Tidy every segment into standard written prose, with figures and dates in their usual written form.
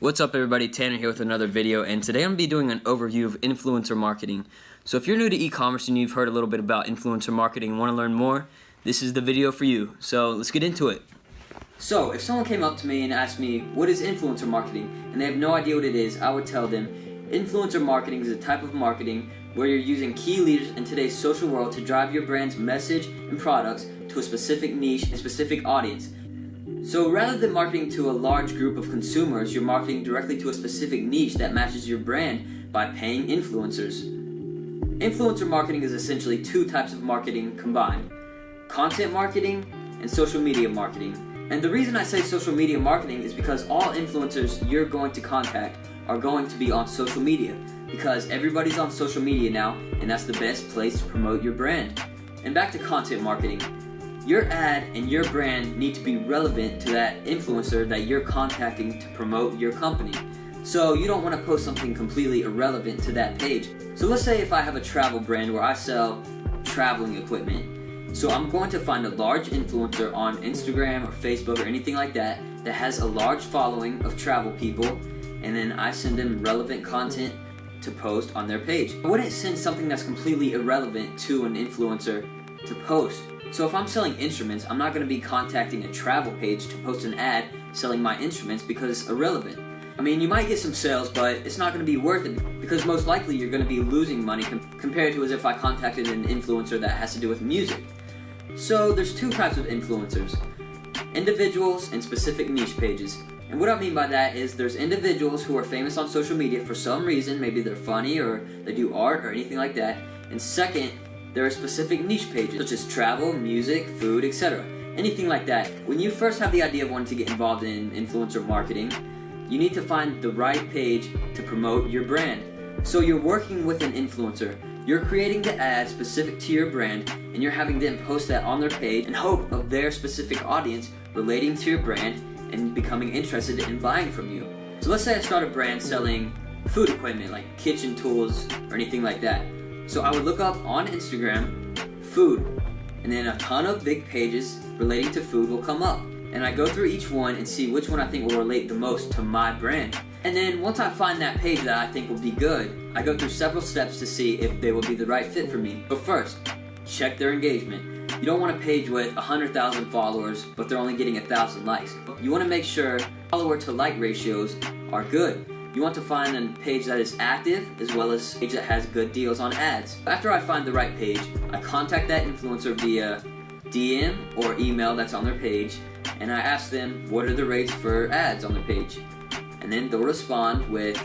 What's up everybody, Tanner here with another video, and today I'm going to be doing an overview of influencer marketing. So if you're new to e-commerce and you've heard a little bit about influencer marketing and want to learn more, this is the video for you. So let's get into it. So if someone came up to me and asked me, what is influencer marketing? And they have no idea what it is, I would tell them, influencer marketing is a type of marketing where you're using key leaders in today's social world to drive your brand's message and products to a specific niche and specific audience. So rather than marketing to a large group of consumers, you're marketing directly to a specific niche that matches your brand by paying influencers. Influencer marketing is essentially two types of marketing combined: content marketing and social media marketing. And the reason I say social media marketing is because all influencers you're going to contact are going to be on social media, because everybody's on social media now, and that's the best place to promote your brand. And back to content marketing. Your ad and your brand need to be relevant to that influencer that you're contacting to promote your company. So you don't want to post something completely irrelevant to that page. So let's say if I have a travel brand where I sell traveling equipment. So I'm going to find a large influencer on Instagram or Facebook or anything like that that has a large following of travel people, and then I send them relevant content to post on their page. I wouldn't send something that's completely irrelevant to an influencer to post. So if I'm selling instruments, I'm not going to be contacting a travel page to post an ad selling my instruments because it's irrelevant. I mean, you might get some sales, but it's not going to be worth it because most likely you're going to be losing money compared to as if I contacted an influencer that has to do with music. So there's two types of influencers: individuals and specific niche pages. And what I mean by that is there's individuals who are famous on social media for some reason, maybe they're funny or they do art or anything like that. And second, there are specific niche pages, such as travel, music, food, etc. Anything like that. When you first have the idea of wanting to get involved in influencer marketing, you need to find the right page to promote your brand. So you're working with an influencer. You're creating the ad specific to your brand, and you're having them post that on their page in hope of their specific audience relating to your brand and becoming interested in buying from you. So let's say I start a brand selling food equipment like kitchen tools or anything like that. So I would look up on Instagram, food, and then a ton of big pages relating to food will come up. And I go through each one and see which one I think will relate the most to my brand. And then once I find that page that I think will be good, I go through several steps to see if they will be the right fit for me. But first, check their engagement. You don't want a page with 100,000 followers, but they're only getting 1,000 likes. You want to make sure follower to like ratios are good. You want to find a page that is active as well as a page that has good deals on ads. After I find the right page, I contact that influencer via DM or email that's on their page, and I ask them what are the rates for ads on their page. And then they'll respond with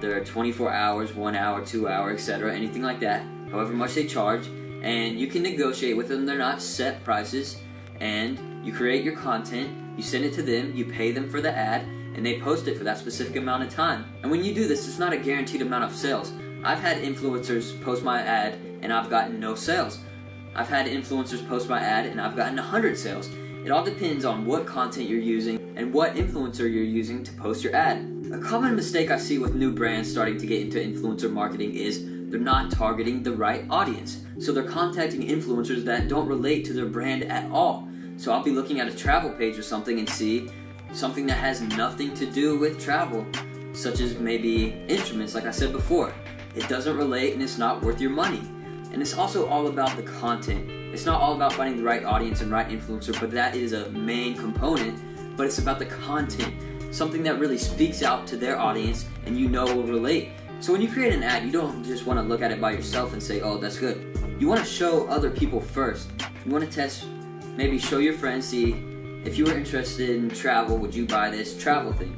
their 24 hours, 1 hour, 2 hour, etc., anything like that, however much they charge, and you can negotiate with them. They're not set prices, and you create your content, you send it to them, you pay them for the ad, and they post it for that specific amount of time. And when you do this, it's not a guaranteed amount of sales. I've had influencers post my ad and I've gotten no sales. I've had influencers post my ad and I've gotten 100 sales. It all depends on what content you're using and what influencer you're using to post your ad. A common mistake I see with new brands starting to get into influencer marketing is they're not targeting the right audience. So they're contacting influencers that don't relate to their brand at all. So I'll be looking at a travel page or something and see something that has nothing to do with travel, such as maybe instruments, like I said before. It doesn't relate and it's not worth your money. And it's also all about the content. It's not all about finding the right audience and right influencer, but that is a main component, but it's about the content, something that really speaks out to their audience and you know will relate. So when you create an ad, you don't just want to look at it by yourself and say, oh, that's good. You want to show other people first. You want to test, maybe show your friends, see, if you were interested in travel, would you buy this travel thing?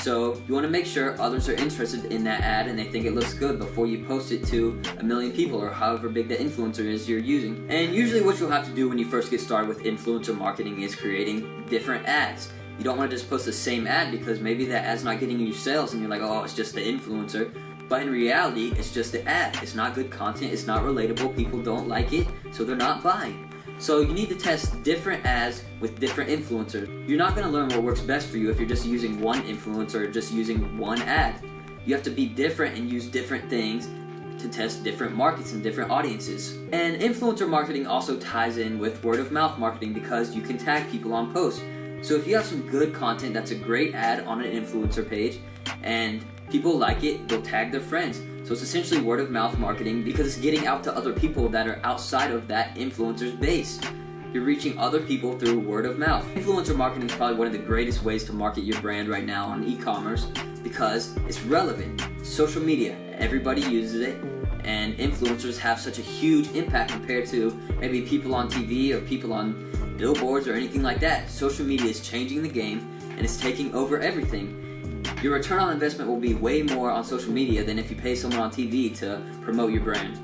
So you want to make sure others are interested in that ad and they think it looks good before you post it to 1 million people or however big the influencer is you're using. And usually what you'll have to do when you first get started with influencer marketing is creating different ads. You don't want to just post the same ad because maybe that ad's not getting you sales and you're like, oh, it's just the influencer. But in reality, it's just the ad. It's not good content, it's not relatable, people don't like it, so they're not buying. So you need to test different ads with different influencers. You're not going to learn what works best for you if you're just using one influencer or just using one ad. You have to be different and use different things to test different markets and different audiences. And influencer marketing also ties in with word of mouth marketing because you can tag people on posts. So if you have some good content that's a great ad on an influencer page and people like it, they'll tag their friends. So it's essentially word of mouth marketing because it's getting out to other people that are outside of that influencer's base. You're reaching other people through word of mouth. Influencer marketing is probably one of the greatest ways to market your brand right now on e-commerce because it's relevant. Social media, everybody uses it, and influencers have such a huge impact compared to maybe people on TV or people on billboards or anything like that. Social media is changing the game and it's taking over everything. Your return on investment will be way more on social media than if you pay someone on TV to promote your brand.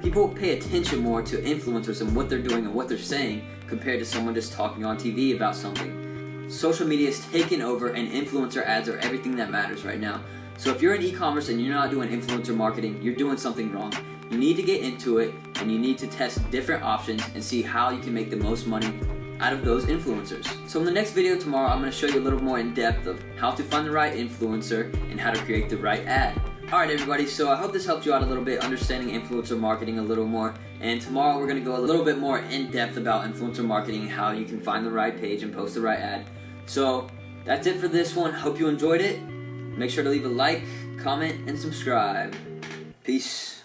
People pay attention more to influencers and what they're doing and what they're saying compared to someone just talking on TV about something. Social media is taking over and influencer ads are everything that matters right now. So if you're in e-commerce and you're not doing influencer marketing, you're doing something wrong. You need to get into it and you need to test different options and see how you can make the most money out of those influencers. So in the next video tomorrow, I'm going to show you a little more in depth of how to find the right influencer and how to create the right ad. Alright everybody, so I hope this helped you out a little bit, understanding influencer marketing a little more. And tomorrow we're going to go a little bit more in depth about influencer marketing and how you can find the right page and post the right ad. So that's it for this one. Hope you enjoyed it. Make sure to leave a like, comment, and subscribe. Peace.